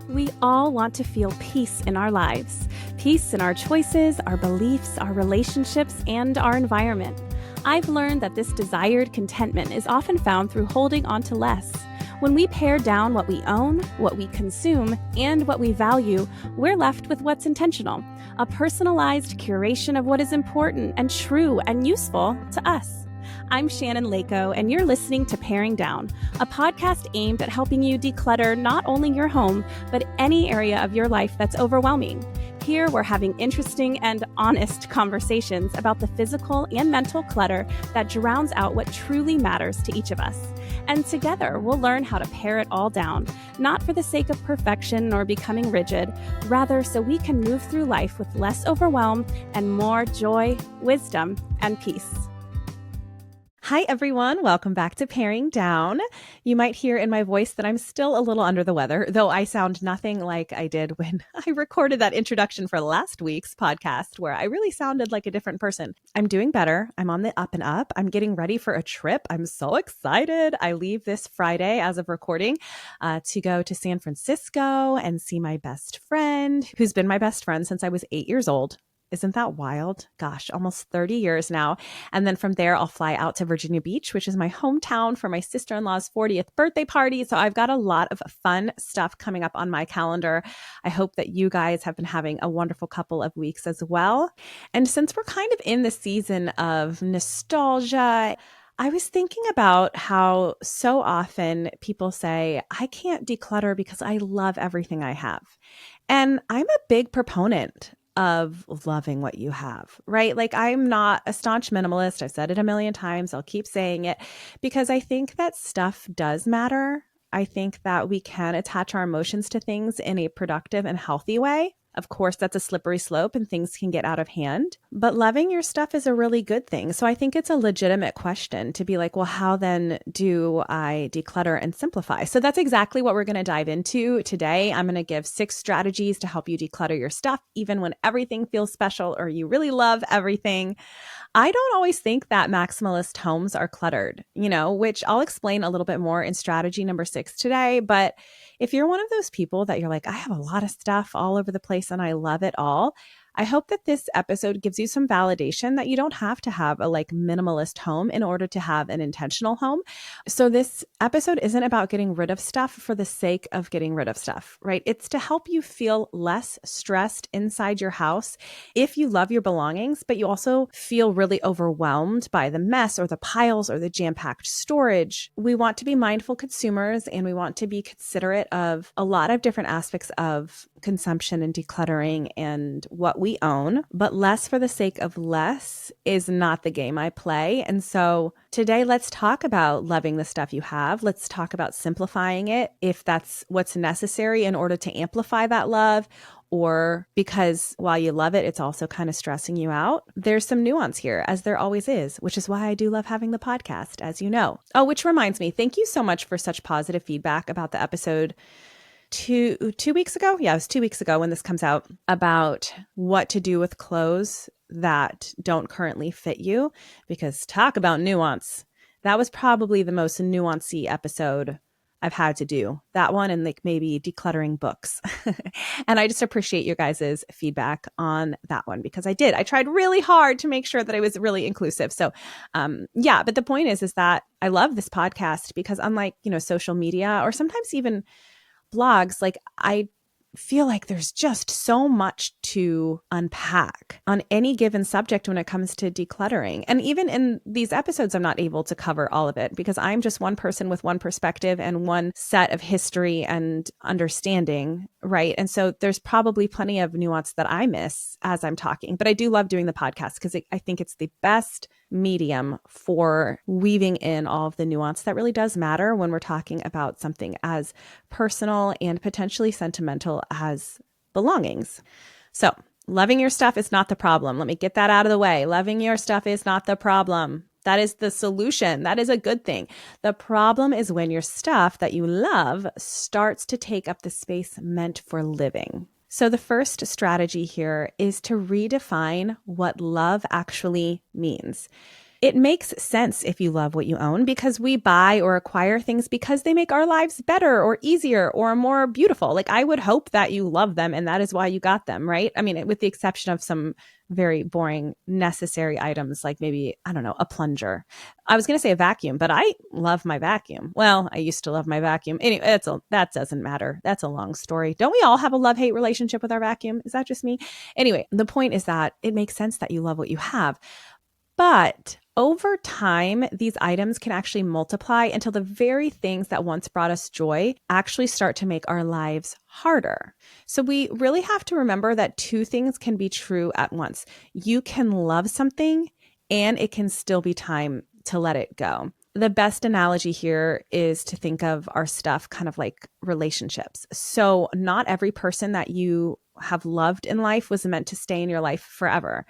We all want to feel peace in our lives, peace in our choices, our beliefs, our relationships, and our environment. I've learned that this desired contentment is often found through holding on to less. When we pare down what we own, what we consume, and what we value, we're left with what's intentional, a personalized curation of what is important and true and useful to us. I'm Shannon Leyko, and you're listening to Paring Down, a podcast aimed at helping you declutter not only your home, but any area of your life that's overwhelming. Here, we're having interesting and honest conversations about the physical and mental clutter that drowns out what truly matters to each of us. And together, we'll learn how to pare it all down, not for the sake of perfection or becoming rigid, rather so we can move through life with less overwhelm and more joy, wisdom, and peace. Hi, everyone. Welcome back to Paring Down. You might hear in my voice that I'm still a little under the weather, though I sound nothing like I did when I recorded that introduction for last week's podcast, where I really sounded like a different person. I'm doing better. I'm on the up and up. I'm getting ready for a trip. I'm so excited. I leave this Friday as of recording to go to San Francisco and see my best friend, who's been my best friend since I was 8 years old. Isn't that wild? Gosh, almost 30 years now. And then from there, I'll fly out to Virginia Beach, which is my hometown, for my sister-in-law's 40th birthday party. So I've got a lot of fun stuff coming up on my calendar. I hope that you guys have been having a wonderful couple of weeks as well. And since we're kind of in the season of nostalgia, I was thinking about how so often people say, I can't declutter because I love everything I have. And I'm a big proponent of loving what you have, right? Like, I'm not a staunch minimalist. I've said it a million times. I'll keep saying it because I think that stuff does matter. I think that we can attach our emotions to things in a productive and healthy way. Of course, that's a slippery slope and things can get out of hand, but loving your stuff is a really good thing. So I think it's a legitimate question to be like, well, how then do I declutter and simplify? So that's exactly what we're going to dive into today. I'm going to give 6 strategies to help you declutter your stuff, even when everything feels special or you really love everything. I don't always think that maximalist homes are cluttered, which I'll explain a little bit more in strategy number 6 today. But if you're one of those people that you're like, I have a lot of stuff all over the place and I love it all, I hope that this episode gives you some validation that you don't have to have a minimalist home in order to have an intentional home. So this episode isn't about getting rid of stuff for the sake of getting rid of stuff, right? It's to help you feel less stressed inside your house if you love your belongings, but you also feel really overwhelmed by the mess or the piles or the jam-packed storage. We want to be mindful consumers and we want to be considerate of a lot of different aspects of consumption and decluttering and what we own, but less for the sake of less is not the game I play. And so today, let's talk about loving the stuff you have. Let's talk about simplifying it if that's what's necessary in order to amplify that love, or because while you love it, it's also kind of stressing you out. There's some nuance here, as there always is, which is why I do love having the podcast, as you know. Oh, which reminds me, thank you so much for such positive feedback about the episode two weeks ago. Yeah, it was 2 weeks ago when this comes out, about what to do with clothes that don't currently fit you, because talk about nuance. That was probably the most nuancy episode I've had to do. That one and maybe decluttering books. And I just appreciate your guys' feedback on that one because I tried really hard to make sure that I was really inclusive. So but the point is that I love this podcast because unlike, social media or sometimes even blogs, I feel like there's just so much to unpack on any given subject when it comes to decluttering. And even in these episodes, I'm not able to cover all of it because I'm just one person with one perspective and one set of history and understanding, right? And so there's probably plenty of nuance that I miss as I'm talking. But I do love doing the podcast because I think it's the best medium for weaving in all of the nuance that really does matter when we're talking about something as personal and potentially sentimental as belongings. So loving your stuff is not the problem. Let me get that out of the way. Loving your stuff is not the problem. That is the solution. That is a good thing. The problem is when your stuff that you love starts to take up the space meant for living. So the first strategy here is to redefine what love actually means. It makes sense if you love what you own because we buy or acquire things because they make our lives better or easier or more beautiful. Like, I would hope that you love them and that is why you got them, right? I mean, with the exception of some very boring necessary items like maybe, I don't know, a plunger. I was going to say a vacuum, but I love my vacuum. Well, I used to love my vacuum. Anyway, that doesn't matter. That's a long story. Don't we all have a love-hate relationship with our vacuum? Is that just me? Anyway, the point is that it makes sense that you love what you have. But over time, these items can actually multiply until the very things that once brought us joy actually start to make our lives harder. So we really have to remember that two things can be true at once. You can love something and it can still be time to let it go. The best analogy here is to think of our stuff kind of like relationships. So not every person that you have loved in life was meant to stay in your life forever.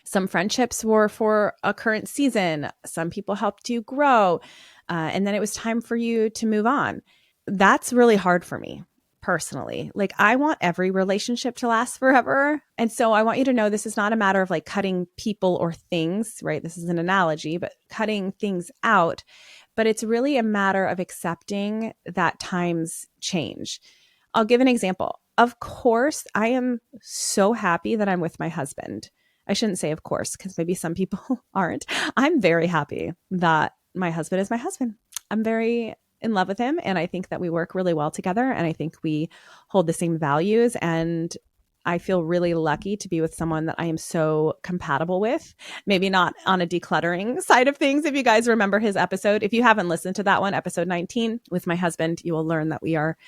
Some friendships were for a current season. Some people helped you grow. And then it was time for you to move on. That's really hard for me personally. Like, I want every relationship to last forever. And so I want you to know this is not a matter of like cutting people or things, right? This is an analogy, but cutting things out. But it's really a matter of accepting that times change. I'll give an example. Of course, I am so happy that I'm with my husband. I shouldn't say of course, because maybe some people aren't. I'm very happy that my husband is my husband. I'm very in love with him, and I think that we work really well together, and I think we hold the same values, and I feel really lucky to be with someone that I am so compatible with. Maybe not on a decluttering side of things. If you guys remember his episode, if you haven't listened to that one, episode 19 with my husband, you will learn that we are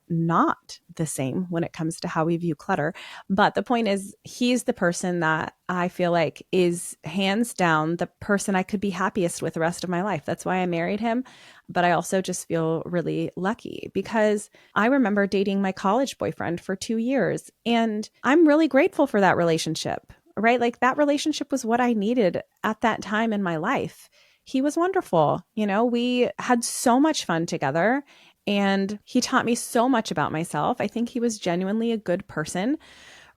not the same when it comes to how we view clutter. But the point is, he's the person that I feel like is hands down the person I could be happiest with the rest of my life. That's why I married him. But I also just feel really lucky because I remember dating my college boyfriend for 2 years, and I'm really grateful for that relationship, right? Like, that relationship was what I needed at that time in my life. He was wonderful. You know, we had so much fun together. And he taught me so much about myself. I think he was genuinely a good person,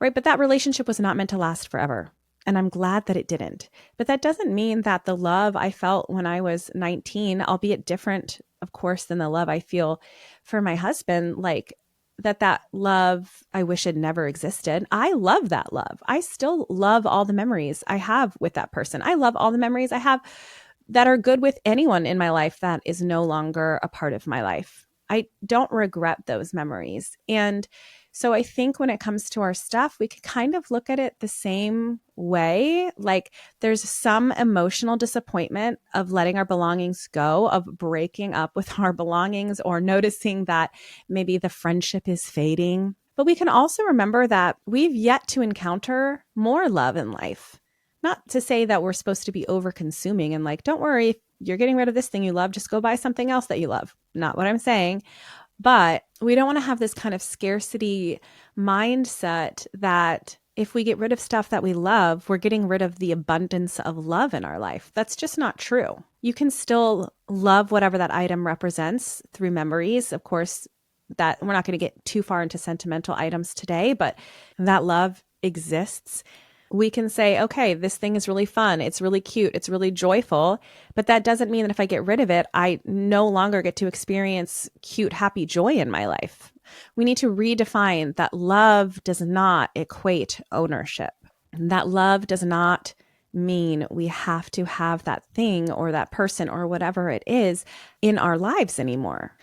right? But that relationship was not meant to last forever. And I'm glad that it didn't. But that doesn't mean that the love I felt when I was 19, albeit different, of course, than the love I feel for my husband, like that love I wish had never existed. I love that love. I still love all the memories I have with that person. I love all the memories I have that are good with anyone in my life that is no longer a part of my life. I don't regret those memories. And so I think when it comes to our stuff, we could kind of look at it the same way. Like, there's some emotional disappointment of letting our belongings go, of breaking up with our belongings, or noticing that maybe the friendship is fading. But we can also remember that we've yet to encounter more love in life. Not to say that we're supposed to be over consuming and like, don't worry, if you're getting rid of this thing you love, just go buy something else that you love. Not what I'm saying. But we don't want to have this kind of scarcity mindset that if we get rid of stuff that we love, we're getting rid of the abundance of love in our life. That's just not true. You can still love whatever that item represents through memories. Of course, that we're not going to get too far into sentimental items today, but that love exists. We can say, okay, this thing is really fun. It's really cute. It's really joyful. But that doesn't mean that if I get rid of it, I no longer get to experience cute, happy joy in my life. We need to redefine that love does not equate ownership. That love does not mean we have to have that thing or that person or whatever it is in our lives anymore.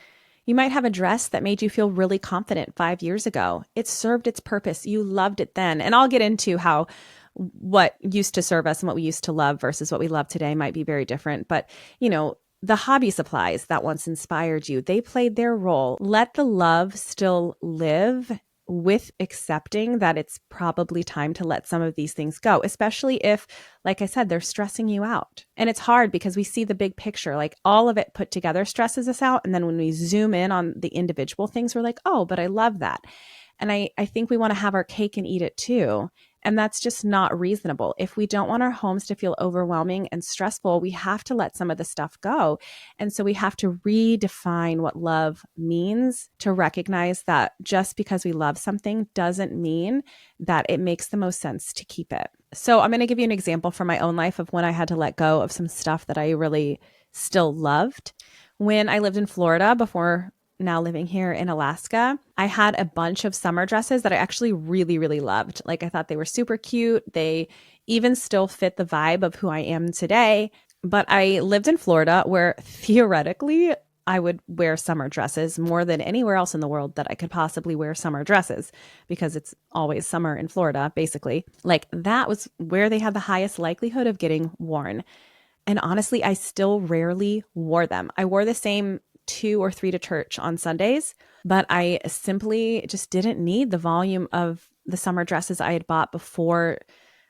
You might have a dress that made you feel really confident 5 years ago. It served its purpose. You loved it then. And I'll get into how what used to serve us and what we used to love versus what we love today might be very different. But, you know, the hobby supplies that once inspired you, they played their role. Let the love still live with accepting that it's probably time to let some of these things go, especially if, like I said, they're stressing you out. And it's hard because we see the big picture, like all of it put together stresses us out. And then when we zoom in on the individual things, we're like, oh, but I love that. And I think we want to have our cake and eat it too. And that's just not reasonable. If we don't want our homes to feel overwhelming and stressful, we have to let some of the stuff go. And so we have to redefine what love means, to recognize that just because we love something doesn't mean that it makes the most sense to keep it. So I'm going to give you an example from my own life of when I had to let go of some stuff that I really still loved. When I lived in Florida before now living here in Alaska, I had a bunch of summer dresses that I actually really, really loved. Like, I thought they were super cute. They even still fit the vibe of who I am today. But I lived in Florida where theoretically I would wear summer dresses more than anywhere else in the world that I could possibly wear summer dresses, because it's always summer in Florida, basically. Like, that was where they had the highest likelihood of getting worn. And honestly, I still rarely wore them. I wore the same 2 or 3 to church on Sundays, but I simply just didn't need the volume of the summer dresses I had bought before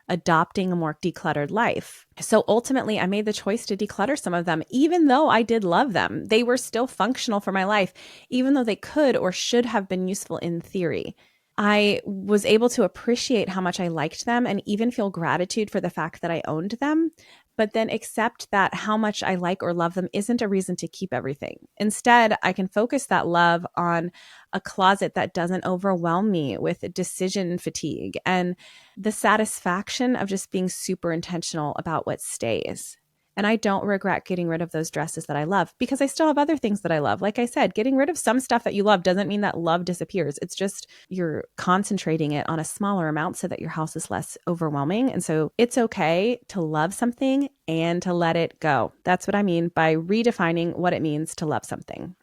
adopting a more decluttered life. So ultimately, I made the choice to declutter some of them, even though I did love them. They were still functional for my life, even though they could or should have been useful in theory. I was able to appreciate how much I liked them and even feel gratitude for the fact that I owned them, but then accept that how much I like or love them isn't a reason to keep everything. Instead, I can focus that love on a closet that doesn't overwhelm me with decision fatigue and the satisfaction of just being super intentional about what stays. And I don't regret getting rid of those dresses that I love, because I still have other things that I love. Like I said, getting rid of some stuff that you love doesn't mean that love disappears. It's just you're concentrating it on a smaller amount so that your house is less overwhelming. And so it's okay to love something and to let it go. That's what I mean by redefining what it means to love something.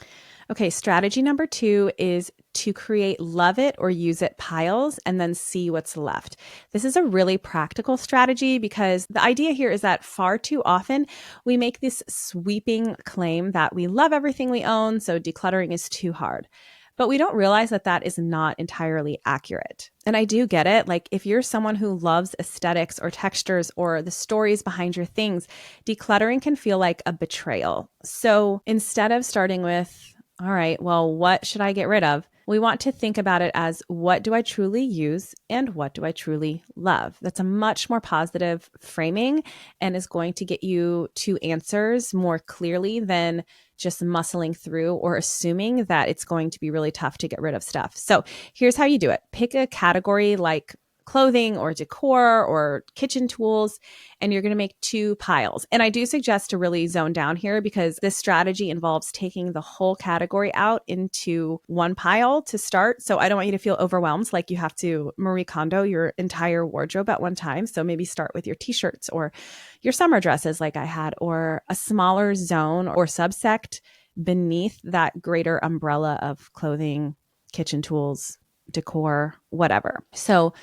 Okay, strategy number 2 is to create love it or use it piles and then see what's left. This is a really practical strategy, because the idea here is that far too often we make this sweeping claim that we love everything we own, so decluttering is too hard. But we don't realize that that is not entirely accurate. And I do get it. Like, if you're someone who loves aesthetics or textures or the stories behind your things, decluttering can feel like a betrayal. So instead of starting with, all right, well, what should I get rid of? We want to think about it as, what do I truly use and what do I truly love? That's a much more positive framing and is going to get you to answers more clearly than just muscling through or assuming that it's going to be really tough to get rid of stuff. So here's how you do it. Pick a category like clothing or decor or kitchen tools, and you're going to make 2 piles. And I do suggest to really zone down here, because this strategy involves taking the whole category out into one pile to start. So I don't want you to feel overwhelmed, like you have to Marie Kondo your entire wardrobe at one time. So maybe start with your t-shirts or your summer dresses like I had, or a smaller zone or subsect beneath that greater umbrella of clothing, kitchen tools, decor, whatever. So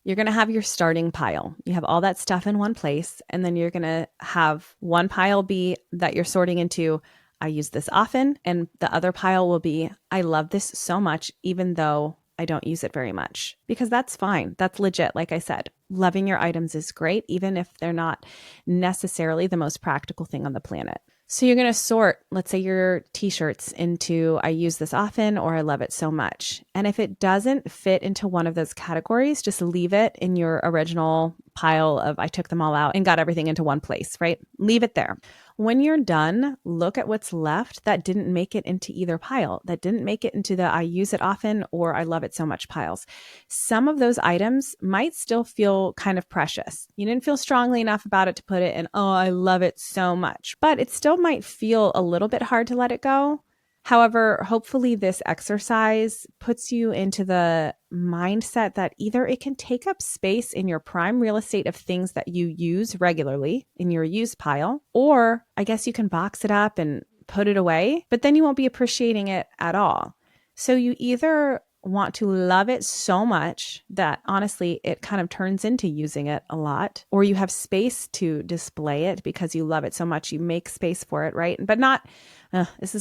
you're going to have your starting pile. You have all that stuff in one place, and then you're going to have one pile be that you're sorting into, I use this often, and the other pile will be, I love this so much, even though I don't use it very much. Because that's fine. That's legit. Like I said, loving your items is great, even if they're not necessarily the most practical thing on the planet. So you're going to sort, let's say, your t-shirts into, I use this often, or I love it so much. And if it doesn't fit into one of those categories, just leave it in your original pile of, I took them all out and got everything into one place, right? Leave it there. When you're done, look at what's left that didn't make it into either pile, that didn't make it into the I use it often or I love it so much piles. Some of those items might still feel kind of precious. You didn't feel strongly enough about it to put it in, oh, I love it so much, but it still might feel a little bit hard to let it go. However, hopefully this exercise puts you into the mindset that either it can take up space in your prime real estate of things that you use regularly in your used pile, or I guess you can box it up and put it away, but then you won't be appreciating it at all. So you either want to love it so much that honestly it kind of turns into using it a lot, or you have space to display it because you love it so much you make space for it, right? But not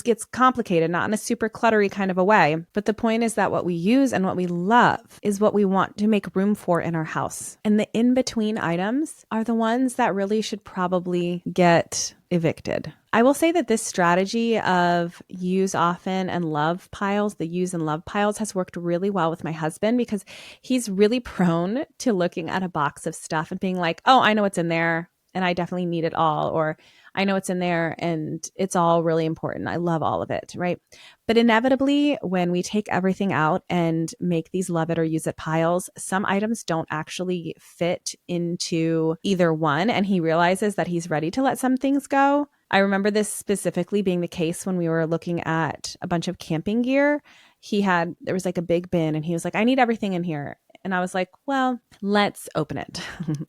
gets complicated, not in a super cluttery kind of a way. But the point is that what we use and what we love is what we want to make room for in our house. And the in-between items are the ones that really should probably get evicted. I will say that this strategy of use often and love piles, the use and love piles, has worked really well with my husband because he's really prone to looking at a box of stuff and being like, oh, I know what's in there and I definitely need it all. Or I know it's in there and it's all really important. I love all of it, right? But inevitably, when we take everything out and make these love it or use it piles, some items don't actually fit into either one. And he realizes that he's ready to let some things go. I remember this specifically being the case when we were looking at a bunch of camping gear. There was like a big bin and he was like, I need everything in here. And I was like, well, let's open it.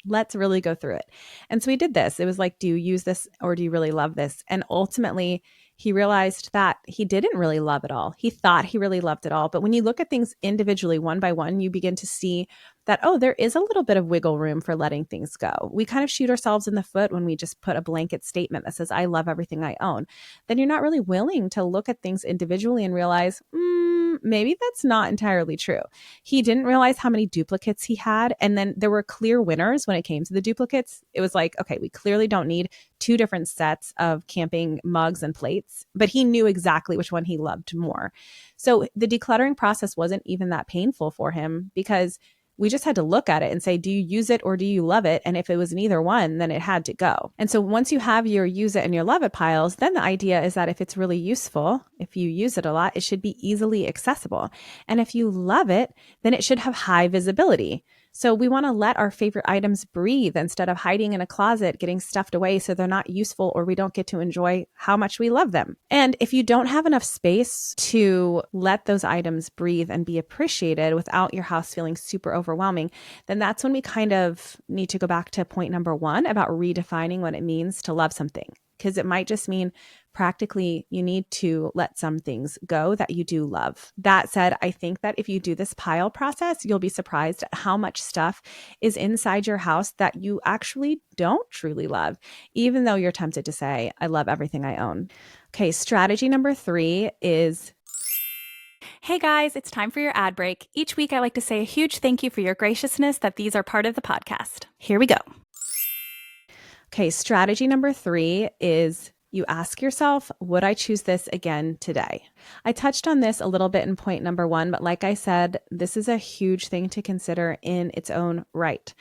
Let's really go through it. And so we did this. It was like, do you use this or do you really love this? And ultimately, he realized that he didn't really love it all. He thought he really loved it all. But when you look at things individually, one by one, you begin to see that, oh, there is a little bit of wiggle room for letting things go. We kind of shoot ourselves in the foot when we just put a blanket statement that says, I love everything I own. Then you're not really willing to look at things individually and realize, maybe that's not entirely true. He didn't realize how many duplicates he had. And then there were clear winners when it came to the duplicates. It was like, okay, we clearly don't need 2 different sets of camping mugs and plates, but he knew exactly which one he loved more. So the decluttering process wasn't even that painful for him because we just had to look at it and say, do you use it or do you love it? And if it was neither one, then it had to go. And so once you have your use it and your love it piles, then the idea is that if it's really useful, if you use it a lot, it should be easily accessible. And if you love it, then it should have high visibility. So we want to let our favorite items breathe instead of hiding in a closet, getting stuffed away so they're not useful or we don't get to enjoy how much we love them. And if you don't have enough space to let those items breathe and be appreciated without your house feeling super overwhelming, then that's when we kind of need to go back to point number 1 about redefining what it means to love something. Because it might just mean practically you need to let some things go that you do love. That said, I think that if you do this pile process, you'll be surprised at how much stuff is inside your house that you actually don't truly love, even though you're tempted to say, I love everything I own. Okay, strategy number 3 is... Hey guys, it's time for your ad break. Each week I like to say a huge thank you for your graciousness that these are part of the podcast. Here we go. Okay, strategy number 3 is you ask yourself, would I choose this again today? I touched on this a little bit in point number 1, but like I said, this is a huge thing to consider in its own right.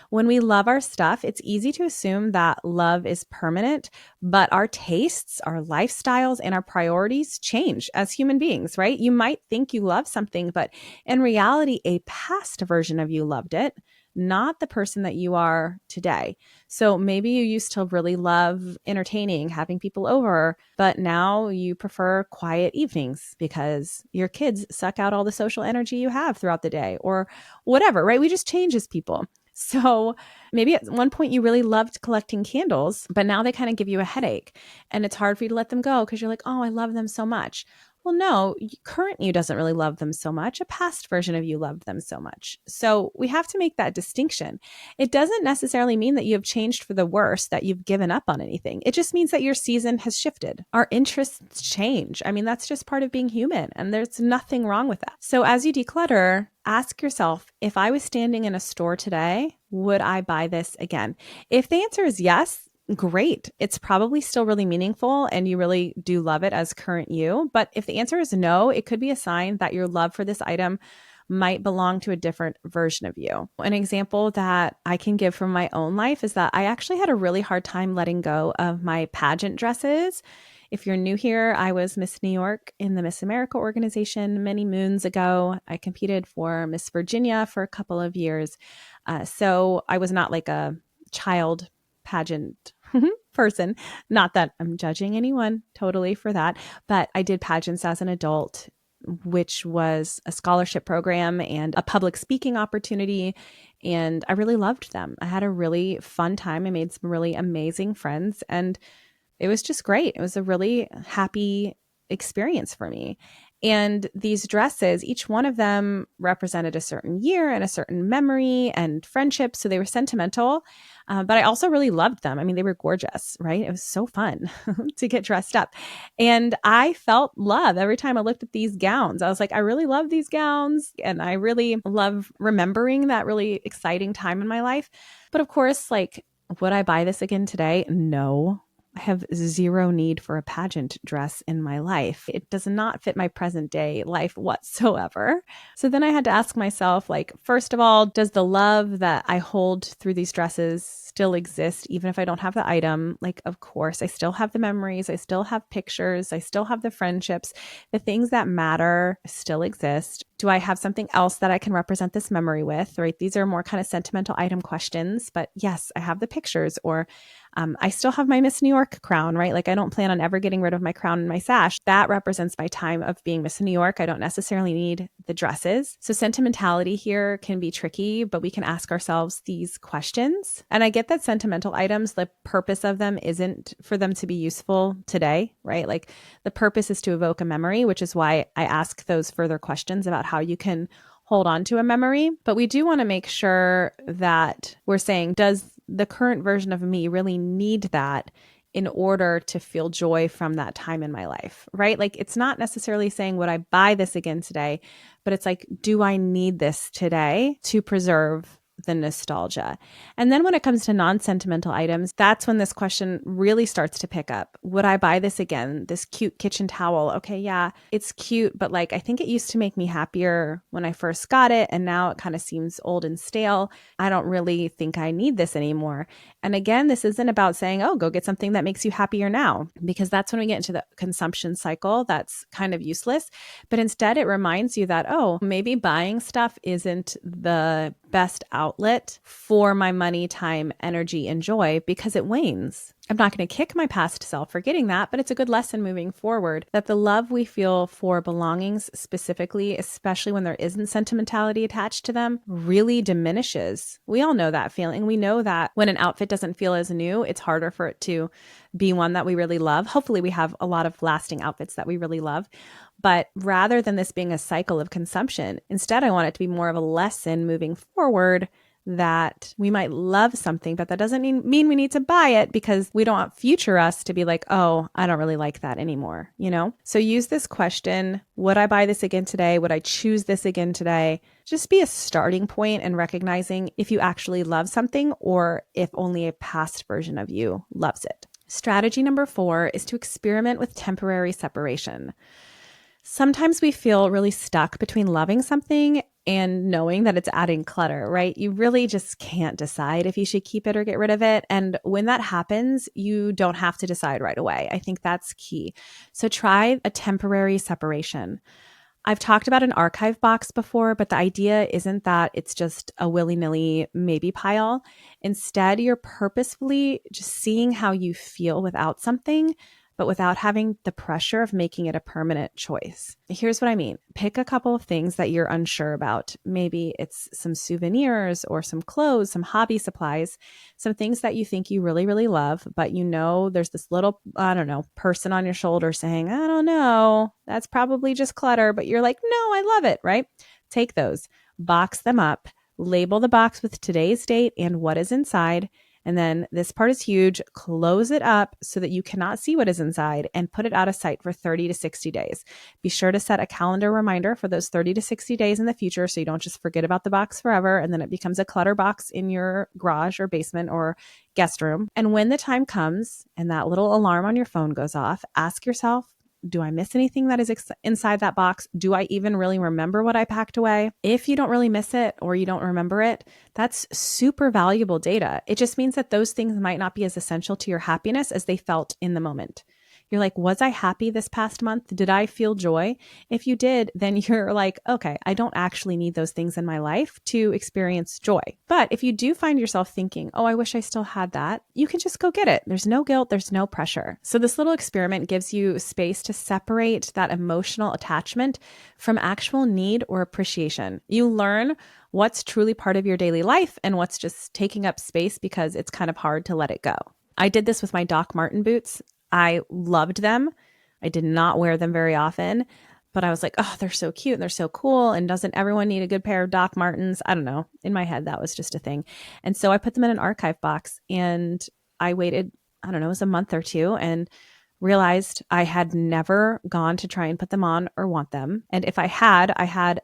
When we love our stuff, it's easy to assume that love is permanent, but our tastes, our lifestyles, and our priorities change as human beings, right? You might think you love something, but in reality, a past version of you loved it, not the person that you are today. So maybe you used to really love entertaining, having people over, but now you prefer quiet evenings because your kids suck out all the social energy you have throughout the day or whatever, right? We just change as people. So maybe at one point you really loved collecting candles, but now they kind of give you a headache and it's hard for you to let them go because you're like, oh, I love them so much. Well, no, current you doesn't really love them so much. A past version of you loved them so much. So we have to make that distinction. It doesn't necessarily mean that you have changed for the worse, that you've given up on anything. It just means that your season has shifted. Our interests change. I mean, that's just part of being human, and there's nothing wrong with that. So as you declutter, ask yourself, if I was standing in a store today, would I buy this again? If the answer is yes, great. It's probably still really meaningful and you really do love it as current you. But if the answer is no, it could be a sign that your love for this item might belong to a different version of you. An example that I can give from my own life is that I actually had a really hard time letting go of my pageant dresses. If you're new here, I was Miss New York in the Miss America organization many moons ago. I competed for Miss Virginia for a couple of years. So I was not like a child pageant person. Not that I'm judging anyone totally for that, but I did pageants as an adult, which was a scholarship program and a public speaking opportunity. And I really loved them. I had a really fun time. I made some really amazing friends and it was just great. It was a really happy experience for me. And these dresses, each one of them represented a certain year and a certain memory and friendship. So they were sentimental, but I also really loved them. I mean, they were gorgeous, right? It was so fun to get dressed up. And I felt love every time I looked at these gowns. I was like, I really love these gowns. And I really love remembering that really exciting time in my life. But of course, like, would I buy this again today? No. I have zero need for a pageant dress in my life. It does not fit my present day life whatsoever. So then I had to ask myself, like, first of all, does the love that I hold through these dresses still exist, even if I don't have the item? Like, of course, I still have the memories. I still have pictures. I still have the friendships. The things that matter still exist. Do I have something else that I can represent this memory with, right? These are more kind of sentimental item questions, but yes, I have the pictures, or I still have my Miss New York crown, right? Like I don't plan on ever getting rid of my crown and my sash. That represents my time of being Miss New York. I don't necessarily need the dresses. So sentimentality here can be tricky, but we can ask ourselves these questions. And I get that sentimental items, the purpose of them isn't for them to be useful today, right? Like the purpose is to evoke a memory, which is why I ask those further questions about how you can hold on to a memory. But we do want to make sure that we're saying, does the current version of me really need that in order to feel joy from that time in my life, right? Like it's not necessarily saying, would I buy this again today? But it's like, do I need this today to preserve the nostalgia? And then when it comes to non-sentimental items, that's when this question really starts to pick up. Would I buy this again? This cute kitchen towel. Okay, yeah, it's cute, but like I think it used to make me happier when I first got it, and now it kind of seems old and stale. I don't really think I need this anymore. And again, this isn't about saying, oh, go get something that makes you happier now, because that's when we get into the consumption cycle that's kind of useless. But instead, it reminds you that, oh, maybe buying stuff isn't the best outlet for my money, time, energy, and joy because it wanes. I'm not going to kick my past self for getting that, but it's a good lesson moving forward that the love we feel for belongings specifically, especially when there isn't sentimentality attached to them, really diminishes. We all know that feeling. We know that when an outfit doesn't feel as new, it's harder for it to be one that we really love. Hopefully we have a lot of lasting outfits that we really love. But rather than this being a cycle of consumption, instead I want it to be more of a lesson moving forward that we might love something, but that doesn't mean we need to buy it, because we don't want future us to be like, oh, I don't really like that anymore, you know? So use this question, would I buy this again today? Would I choose this again today? Just be a starting point and recognizing if you actually love something or if only a past version of you loves it. Strategy number 4 is to experiment with temporary separation. Sometimes we feel really stuck between loving something and knowing that it's adding clutter, right? You really just can't decide if you should keep it or get rid of it. And when that happens, you don't have to decide right away. I think that's key. So try a temporary separation. I've talked about an archive box before, but the idea isn't that it's just a willy-nilly maybe pile. Instead, you're purposefully just seeing how you feel without something, but without having the pressure of making it a permanent choice. Here's what I mean. Pick a couple of things that you're unsure about. Maybe it's some souvenirs or some clothes, some hobby supplies, some things that you think you really, really love, but you know there's this little, I don't know, person on your shoulder saying, I don't know, that's probably just clutter, but you're like, no, I love it, right? Take those, box them up, label the box with today's date and what is inside. And then this part is huge. Close it up so that you cannot see what is inside and put it out of sight for 30 to 60 days. Be sure to set a calendar reminder for those 30 to 60 days in the future so you don't just forget about the box forever and then it becomes a clutter box in your garage or basement or guest room. And when the time comes and that little alarm on your phone goes off, ask yourself, do I miss anything that is inside that box? Do I even really remember what I packed away? If you don't really miss it or you don't remember it, that's super valuable data. It just means that those things might not be as essential to your happiness as they felt in the moment. You're like, was I happy this past month? Did I feel joy? If you did, then you're like, okay, I don't actually need those things in my life to experience joy. But if you do find yourself thinking, oh, I wish I still had that, you can just go get it. There's no guilt. There's no pressure. So this little experiment gives you space to separate that emotional attachment from actual need or appreciation. You learn what's truly part of your daily life and what's just taking up space because it's kind of hard to let it go. I did this with my Doc Marten boots. I loved them. I did not wear them very often, but I was like, oh, they're so cute and they're so cool. And doesn't everyone need a good pair of Doc Martens? I don't know. In my head, that was just a thing. And so I put them in an archive box and I waited, I don't know, it was a month or two and realized I had never gone to try and put them on or want them. And if I had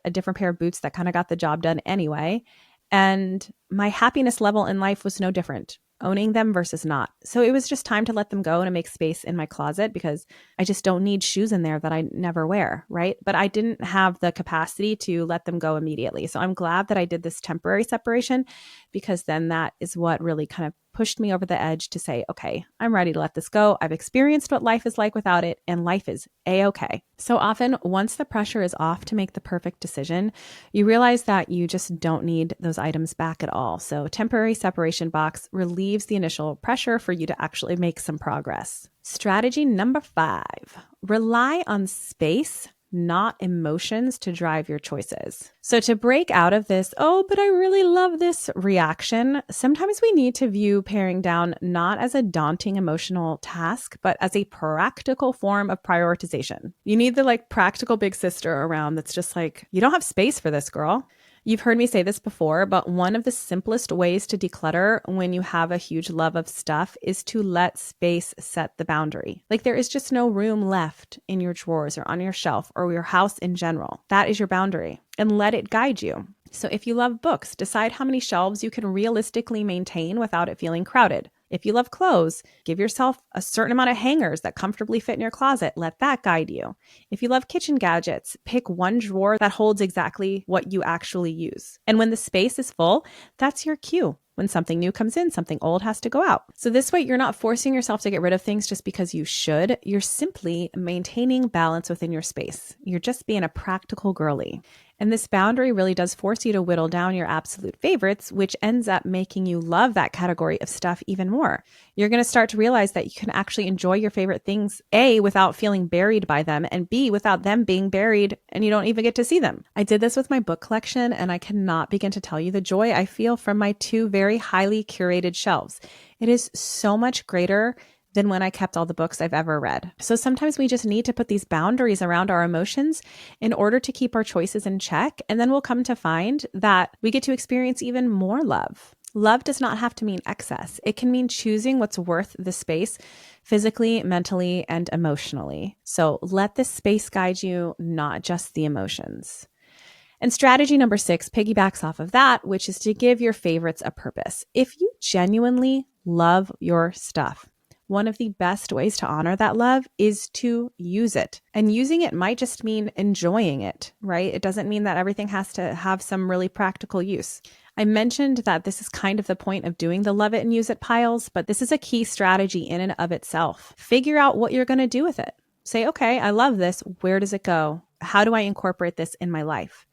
a different pair of boots that kind of got the job done anyway. And my happiness level in life was no different. owning them versus not. So it was just time to let them go and to make space in my closet because I just don't need shoes in there that I never wear, right? But I didn't have the capacity to let them go immediately. So I'm glad that I did this temporary separation because then that is what really kind of pushed me over the edge to say, okay, I'm ready to let this go. I've experienced what life is like without it, and life is a-okay. So often, once the pressure is off to make the perfect decision, you realize that you just don't need those items back at all. So temporary separation box relieves the initial pressure for you to actually make some progress. Strategy number 5, rely on space, not emotions, to drive your choices. So to break out of this, oh, but I really love this reaction, sometimes we need to view paring down not as a daunting emotional task, but as a practical form of prioritization. You need the practical big sister around that's just like, you don't have space for this, girl. You've heard me say this before, but one of the simplest ways to declutter when you have a huge love of stuff is to let space set the boundary. There is just no room left in your drawers or on your shelf or your house in general. That is your boundary, and let it guide you. So if you love books, decide how many shelves you can realistically maintain without it feeling crowded. If you love clothes, give yourself a certain amount of hangers that comfortably fit in your closet. Let that guide you. If you love kitchen gadgets, pick one drawer that holds exactly what you actually use. And when the space is full, that's your cue. When something new comes in, something old has to go out. So this way, you're not forcing yourself to get rid of things just because you should. You're simply maintaining balance within your space. You're just being a practical girly. And this boundary really does force you to whittle down your absolute favorites, which ends up making you love that category of stuff even more. You're going to start to realize that you can actually enjoy your favorite things, A, without feeling buried by them, and B, without them being buried and you don't even get to see them. I did this with my book collection, and I cannot begin to tell you the joy I feel from my 2 very highly curated shelves. It is so much greater than when I kept all the books I've ever read. So sometimes we just need to put these boundaries around our emotions in order to keep our choices in check. And then we'll come to find that we get to experience even more love. Love does not have to mean excess. It can mean choosing what's worth the space physically, mentally, and emotionally. So let this space guide you, not just the emotions. And strategy number 6 piggybacks off of that, which is to give your favorites a purpose. If you genuinely love your stuff, one of the best ways to honor that love is to use it. And using it might just mean enjoying it, right? It doesn't mean that everything has to have some really practical use. I mentioned that this is kind of the point of doing the love it and use it piles, but this is a key strategy in and of itself. Figure out what you're going to do with it. Say, okay, I love this. Where does it go? How do I incorporate this in my life?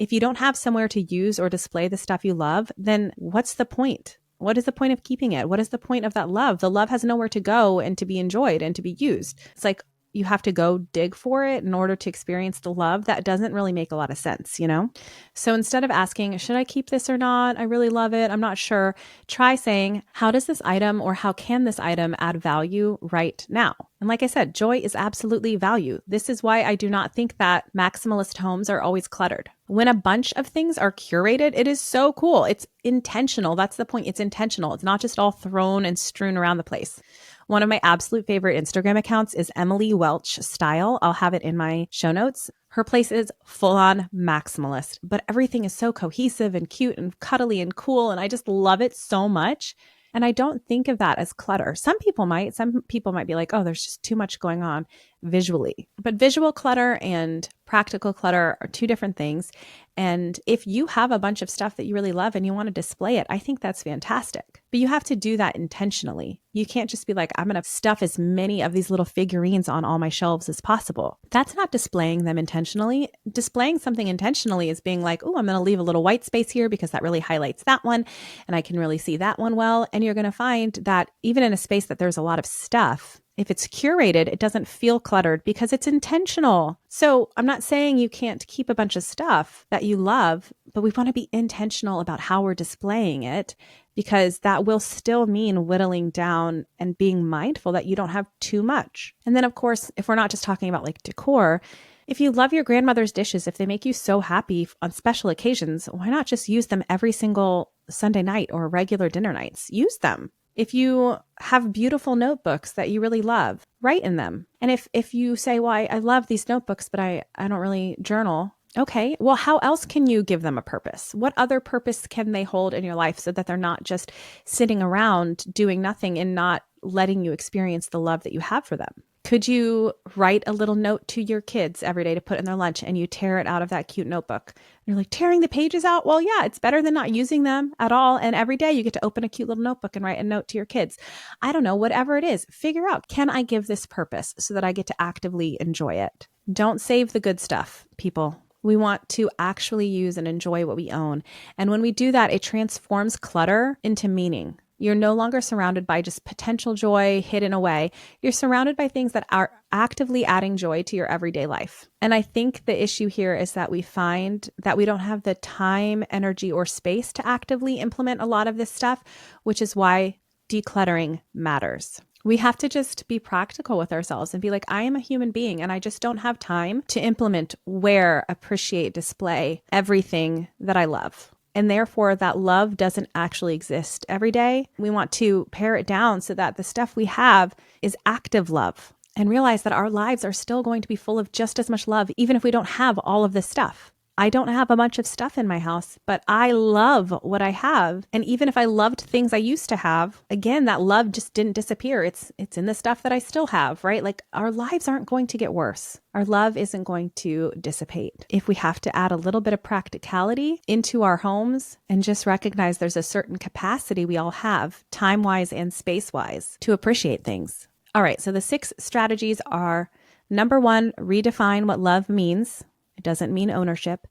If you don't have somewhere to use or display the stuff you love, then what's the point? What is the point of keeping it? What is the point of that love? The love has nowhere to go and to be enjoyed and to be used. It's like you have to go dig for it in order to experience the love. That doesn't really make a lot of sense, you know? So instead of asking, should I keep this or not? I really love it. I'm not sure. Try saying, how does this item or how can this item add value right now? And like I said, joy is absolutely value. This is why I do not think that maximalist homes are always cluttered. When a bunch of things are curated, it is so cool. It's intentional. That's the point. It's intentional. It's not just all thrown and strewn around the place. One of my absolute favorite Instagram accounts is Emily Welch Style. I'll have it in my show notes. Her place is full on maximalist, but everything is so cohesive and cute and cuddly and cool. And I just love it so much. And I don't think of that as clutter. Some people might be like, oh, there's just too much going on visually. But visual clutter and practical clutter are 2 different things. And if you have a bunch of stuff that you really love and you want to display it, I think that's fantastic. But you have to do that intentionally. You can't just be like, I'm going to stuff as many of these little figurines on all my shelves as possible. That's not displaying them intentionally. Displaying something intentionally is being like, oh, I'm going to leave a little white space here because that really highlights that one. And I can really see that one well. And you're going to find that even in a space that there's a lot of stuff, if it's curated, it doesn't feel cluttered because it's intentional. So I'm not saying you can't keep a bunch of stuff that you love, but we want to be intentional about how we're displaying it, because that will still mean whittling down and being mindful that you don't have too much. And then, of course, if we're not just talking about like decor, if you love your grandmother's dishes, if they make you so happy on special occasions, why not just use them every single Sunday night or regular dinner nights? Use them. If you have beautiful notebooks that you really love, write in them. And if you say, well, I love these notebooks, but I don't really journal, Okay, well, how else can you give them a purpose? What other purpose can they hold in your life so that they're not just sitting around doing nothing and not letting you experience the love that you have for them? Could you write a little note to your kids every day to put in their lunch and you tear it out of that cute notebook? And you're like, tearing the pages out? Well, yeah, it's better than not using them at all. And every day you get to open a cute little notebook and write a note to your kids. I don't know, whatever it is, figure out, can I give this purpose so that I get to actively enjoy it? Don't save the good stuff, people. We want to actually use and enjoy what we own. And when we do that, it transforms clutter into meaning. You're no longer surrounded by just potential joy hidden away. You're surrounded by things that are actively adding joy to your everyday life. And I think the issue here is that we find that we don't have the time, energy, or space to actively implement a lot of this stuff, which is why decluttering matters. We have to just be practical with ourselves and be like, I am a human being and I just don't have time to implement, wear, appreciate, display everything that I love. And therefore, that love doesn't actually exist every day. We want to pare it down so that the stuff we have is active love, and realize that our lives are still going to be full of just as much love, even if we don't have all of this stuff. I don't have a bunch of stuff in my house, but I love what I have. And even if I loved things I used to have, again, that love just didn't disappear. It's in the stuff that I still have, right? Like, our lives aren't going to get worse. Our love isn't going to dissipate. If we have to add a little bit of practicality into our homes and just recognize there's a certain capacity we all have, time-wise and space-wise, to appreciate things. All right, so the 6 strategies are: number 1, redefine what love means. It doesn't mean ownership.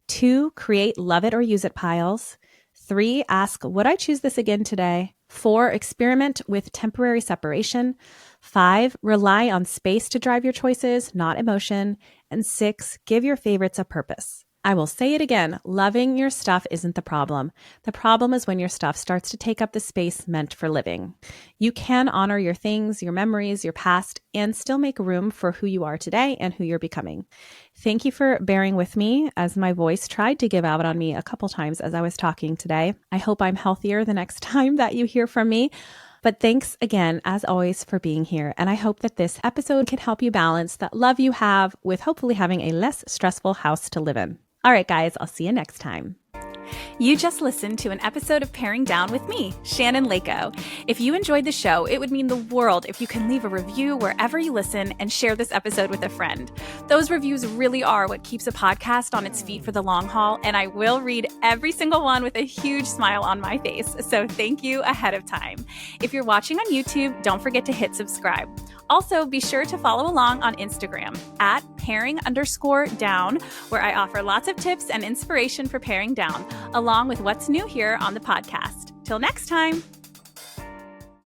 2, create love it or use it piles. 3, ask, would I choose this again today? 4, experiment with temporary separation. 5, rely on space to drive your choices, not emotion. And 6, give your favorites a purpose. I will say it again, loving your stuff isn't the problem. The problem is when your stuff starts to take up the space meant for living. You can honor your things, your memories, your past, and still make room for who you are today and who you're becoming. Thank you for bearing with me as my voice tried to give out on me a couple times as I was talking today. I hope I'm healthier the next time that you hear from me. But thanks again, as always, for being here. And I hope that this episode can help you balance that love you have with hopefully having a less stressful house to live in. All right, guys, I'll see you next time. You just listened to an episode of Paring Down with me, Shannon Leyko. If you enjoyed the show, it would mean the world if you can leave a review wherever you listen and share this episode with a friend. Those reviews really are what keeps a podcast on its feet for the long haul, and I will read every single one with a huge smile on my face. So thank you ahead of time. If you're watching on YouTube, don't forget to hit subscribe. Also, be sure to follow along on Instagram at paring_down, where I offer lots of tips and inspiration for paring down, along with what's new here on the podcast. Till next time.